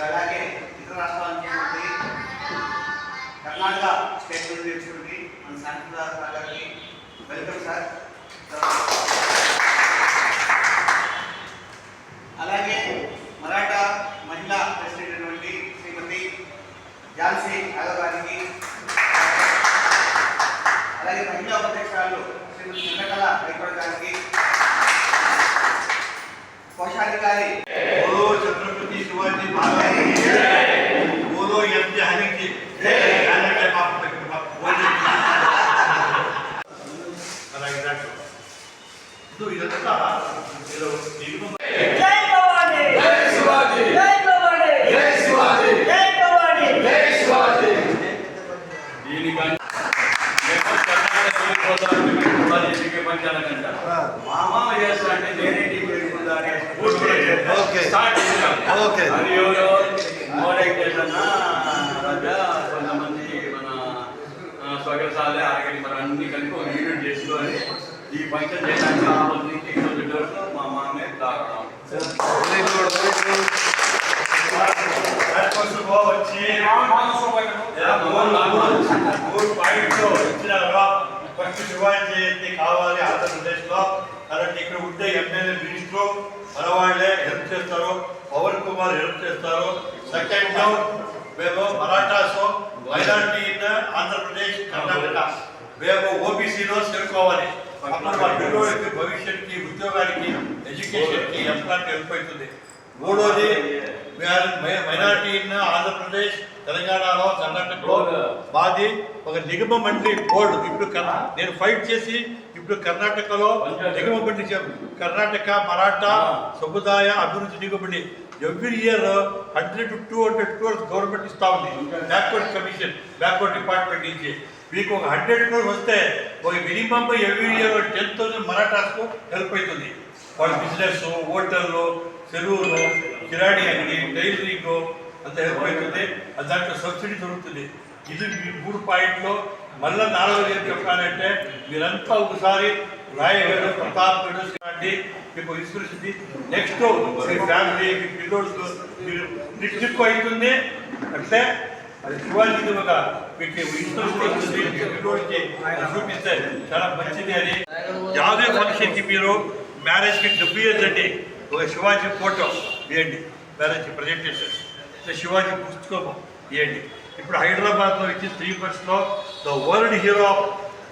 అలాగే ఇతర రాష్ట్రాల నుంచి కర్ణాటక స్టేట్ నుండి వచ్చినటువంటి మన శాంతిదాస్ గారికి వెల్కమ్ సార్. అలాగే మరాఠా మహిళా ప్రెసిడెంట్ అయినటువంటి శ్రీమతి ఝాన్సీ యాదవ్ గారికి, అలాగే మహిళా ఉపాధ్యక్షురాలు శ్రీమతి చంద్రకళ గైక్వాడ్ గారికి, కోశాధికారి छत्रपति शिवाजी महाराज बोलो एमजे हनी की మామ చేస్తా అంటే నేనేంటి కొంతమంది మన స్వగసాలే ఆగడి మన అన్ని కలిపి ఒక యూనిట్ చేసుకొని ఈ ఫంక్షన్ చేయడానికి ఆ రోజు నుంచి ఈ రోజు వరకు మా మామే తాగడం ఫస్ట్ శివాజీ జయంతి కావాలి ఆంధ్రప్రదేశ్లో. అలాంటి ఇక్కడ ఉండే ఎమ్మెల్యే మినిస్టరు మన వాళ్ళే హెల్ప్ చేస్తారు, పవన్ కుమార్ హెల్ప్ చేస్తారు. సెకండ్ మేము మరాఠాస్ మైనారిటీ ఇన్ ఆంధ్రప్రదేశ్ కర్ణాటక మేము ఓబీసీలో చేరుకోవాలి. అప్పుడు మా పిల్లలకి భవిష్యత్తుకి ఉద్యోగానికి ఎడ్యుకేషన్కి ఎంప్లాయ్మెంట్ హెల్ప్ అవుతుంది. మూడోది మైనారిటీ ఇన్ ఆంధ్రప్రదేశ్ తెలంగాణలో కర్ణాటకలో మాది ఒక నిగమ మండలి బోర్డు. ఇప్పుడు నేను ఫైట్ చేసి ఇప్పుడు కర్ణాటకలో నిగమ మండలి కర్ణాటక మరాఠా సముదాయ అభివృద్ధి నిగమ మండలి every year 100 to 200 crores government ఇస్తా ఉంది. బ్యాక్వర్డ్ కమిషన్ బ్యాక్వర్డ్ డిపార్ట్మెంట్ నుంచి మీకు ఒక 100 crores వస్తే ఒక మినిమం ఎవ్రీ ఇయర్ 10,000 మరాఠాస్కు హెల్ప్ అవుతుంది. వాళ్ళ బిజినెస్, హోటళ్ళు, చెరువులు, కిరాణి అంగడి, టైలరింగ్ అంత హెల్ప్ అవుతుంది. దాంట్లో సబ్సిడీ దొరుకుతుంది. ఇది 3 పాయింట్లు. మళ్ళీ 4వది ఏం చెప్పాలంటే మీరంతా ఒకసారి రాయగఢ్, ప్రతాప్గఢ్ లాంటి మీకు ఇన్స్పిరేషన్. నెక్స్ట్ మీ ఫ్యామిలీ, మీ పిల్లోడు మీరు ట్రిప్ అవుతుంది అంటే అది శివాజీ ఒక మీకు ఇన్స్పిరేషన్ వస్తుంది. మీ పిల్లోడికి చూపిస్తే చాలా మంచిది అని. యాభై ఫంక్షన్కి మీరు మ్యారేజ్కి డబ్బు ఇవ్వద్దండి, ఒక శివాజీ ఫోటో ఇవ్వండి. మ్యారేజ్ ప్రజెంటేషన్ శివాజీ పుస్తకం ఇవ్వండి. ఇప్పుడు హైదరాబాద్లో ఇచ్చి 3 monthsలో the world hero of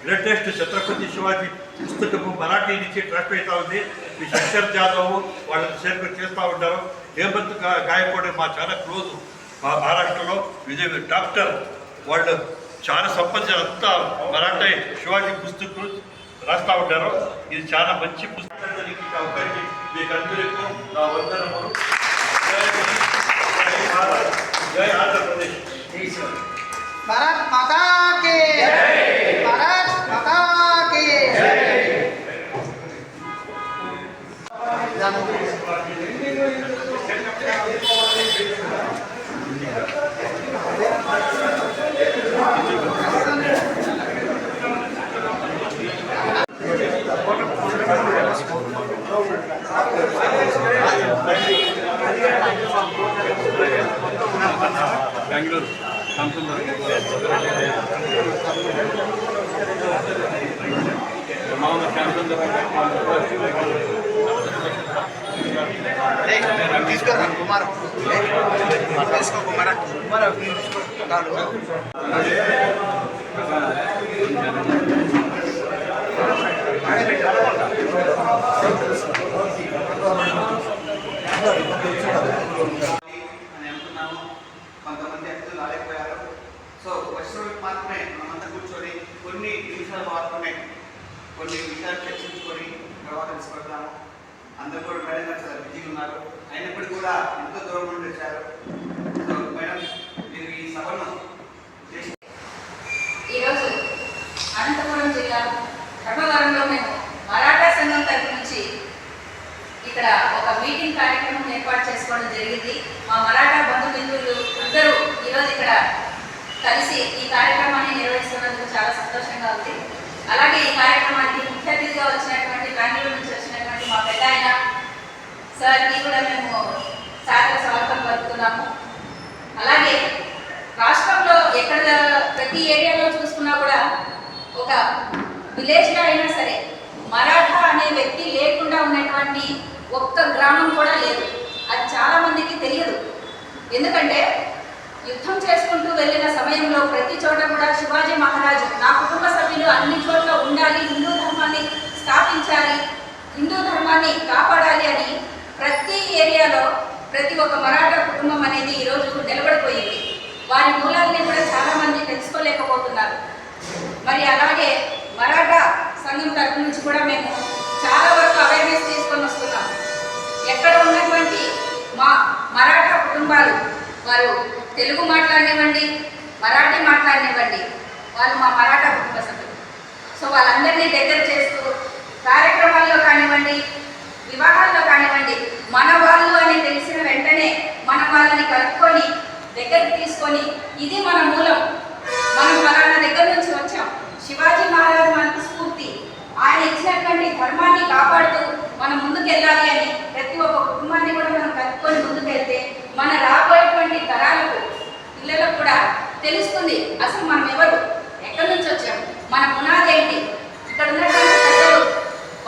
greatest Chhatrapati Shivaji పుస్తకము మరాఠీ నుంచి ట్రాన్స్లేట్ అవుతుంది. మీ శంకర్ జాదవ్ వాళ్ళని సేర్పడి చేస్తూ ఉంటారు. హేమంత్ గాయకోడ్ మా చాలా క్లోజ్, మా మహారాష్ట్రలో విజయ్ డాక్టర్ వాళ్ళు చాలా సంపద అంతా మరాఠీ శివాజీ పుస్తకం రాస్తూ ఉంటారు. ఇది చాలా మంచి పుస్తకానికి అవకాశం మీకు అందరికీ నా వందనములు. జై ఆంధ్రప్రదేశ్. भारत माता की जय, भारत माता की जय. బెంగళూరు కొంతమంది అతిథులు రాలేకపోయారు. సో వచ్చిన మాత్రమే మనమంతా కూర్చొని కొన్ని నిమిషాలు మాత్రమే కొన్ని విషయాలు చర్చించుకొని తర్వాత తీసుకెళ్తాము. అందరూ కూడా మేడం గారు చాలా బిజీగా ఉన్నారు, అయినప్పటికీ కూడా ఎంతో దూరం నుండి వచ్చారు. సో మేడం మీరు ఈ సభను ఈరోజు అనంతపురం జిల్లా ధర్మవరంలో మేము మరాఠా సంఘం తరఫు నుంచి ఇక్కడ ఒక మీటింగ్ కార్యక్రమం ఏర్పాటు చేసుకోవడం జరిగింది. మా మరాఠా బంధుమిత్రులు అందరూ ఈరోజు ఇక్కడ కలిసి ఈ కార్యక్రమాన్ని నిర్వహిస్తున్నందుకు చాలా సంతోషంగా ఉంది. అలాగే ఈ కార్యక్రమానికి ముఖ్య అతిథిగా వచ్చినటువంటి బెంగళూరు నుంచి వచ్చినటువంటి మా పెద్ద ఆయన సార్కి కూడా మేము సాదర స్వాగతం పలుకుతున్నాము. ప్రతి ఏరియాలో చూసుకున్నా కూడా ఒక విలేజ్లో అయినా సరే మరాఠా అనే వ్యక్తి లేకుండా ఉన్నటువంటి ఒక్క గ్రామం కూడా లేదు. అది చాలా మందికి తెలియదు. ఎందుకంటే యుద్ధం చేసుకుంటూ వెళ్ళిన సమయంలో ప్రతి చోట కూడా శివాజీ మహారాజు నా కుటుంబ సభ్యులు అన్ని చోట్ల ఉండాలి, హిందూ ధర్మాన్ని స్థాపించాలి, హిందూ ధర్మాన్ని కాపాడాలి అని ప్రతి ఏరియాలో ప్రతి ఒక్క మరాఠా కుటుంబం అనేది ఈరోజు నిలబడిపోయింది. వారి మూలాల్ని కూడా చాలా మంది తెలుసుకోలేకపోతున్నారు. మరి అలాగే మరాఠా సంఘం తరపు నుంచి కూడా మేము చాలా వరకు అవేర్నెస్ తీసుకొని వస్తున్నాం. ఎక్కడ ఉన్నటువంటి మా మరాఠా కుటుంబాలు వారు తెలుగు మాట్లాడనివ్వండి, మరాఠీ మాట్లాడనివ్వండి, వాళ్ళు మా మరాఠా కుటుంబ సభ్యులు. సో వాళ్ళందరినీ దగ్గర చేస్తూ కార్యక్రమాల్లో కానివ్వండి, వివాహాల్లో కానివ్వండి, మన వాళ్ళు అని తెలిసిన వెంటనే మనం వాళ్ళని కలుపుకొని దగ్గరికి తీసుకొని ఇది మన మూలం, మనం ఫలానా దగ్గర నుంచి వచ్చాం, శివాజీ మహారాజు మనకు స్ఫూర్తి, ఆయన ఇచ్చినటువంటి ధర్మాన్ని కాపాడుతూ మనం ముందుకెళ్ళాలి అని ప్రతి ఒక్క కుటుంబాన్ని కూడా మనం కలుపుకొని ముందుకెళ్తే మన రాబోయేటువంటి తరాలకు పిల్లలకు కూడా తెలుస్తుంది అసలు మనం ఎవరు, ఎక్కడి నుంచి వచ్చాం, మన పునాది ఏంటి. ఇక్కడ ఉన్నటువంటి పెద్దలు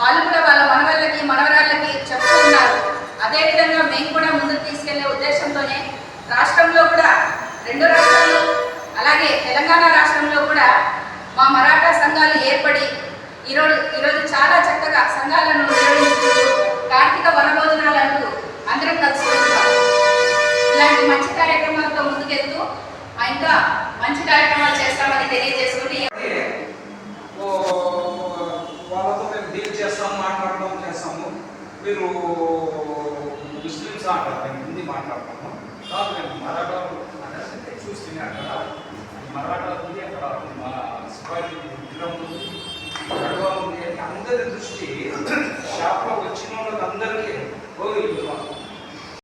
వాళ్ళు కూడా వాళ్ళ మనవళ్ళకి మనవరాళ్ళకి చెప్తూ ఉన్నారు. అదేవిధంగా మేము కూడా ముందుకు తీసుకెళ్లే ఉద్దేశంతోనే రాష్ట్రంలో కూడా 2 రాష్ట్రాలు అలాగే తెలంగాణ రాష్ట్రంలో కూడా మా మరాఠా సంఘాలు ఏర్పడి ఈరోజు చాలా చక్కగా సంఘాలను నిర్వహించుకుంటూ కార్తీక వనభోజనాలంటూ అందరం కలుసుకుంటున్నాం. ఇలాంటి మంచి కార్యక్రమాలతో ముందుకెళ్తూ ఇంకా మంచి కార్యక్రమాలు చేస్తామని తెలియజేసుకుంటే వాళ్ళతో మేము డీల్ చేస్తాము, మాట్లాడడం చేస్తాము. మీరు ముస్లిమ్స్ అంటారు, హిందీ మాట్లాడతాము కాదు. మేము మరాఠా చూస్తేనే అక్కడ మరాఠా ఉంది, అక్కడ మన శివాజీ విగ్రహం ఉంది, గడవ ఉంది. అందరి దృష్టి షాప్లో వచ్చిన వాళ్ళకి అందరికీ